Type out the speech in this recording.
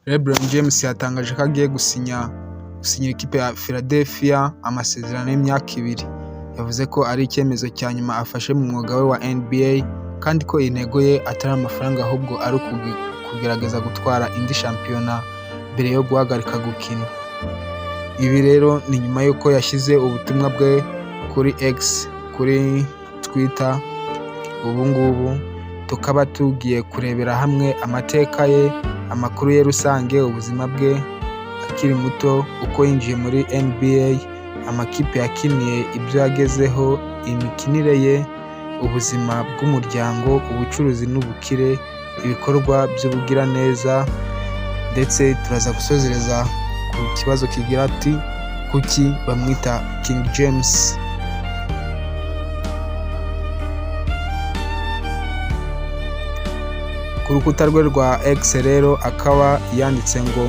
LeBron James yatangaje ko agiye gusinyira ikipe ya Philadelphia amasezerano y'imyaka 2. Yavuze ko ari icyemezo cya nyuma afashe mu mwuga we wa NBA kandi ko intego ye atari amafaranga ahubwo ari kugerageza gutwara indi shampiyona mbere yo guhagarika gukina. Ibi rero ni nyuma y'uko yashyize ubutumwa bwe kuri X kuri Twitter. Ubu ngubu tukaba tugiye kurebera hamwe amateka ye, amakuru ye rusange, ubuzima bwe akiri muto, uko yinjiye muri NBA, amakipe yakiniye, ibyo yagezeho, imikinire ye, ubuzima bw'umuryango, ubucuruzi n'ubukire, ibikorwa by'ubugiraneza, ndetse turaza gusozereza ku kibazo kigira ati kuki bamwita King James. Ku rukuta rwe rwa X rero akaba yanditse ngo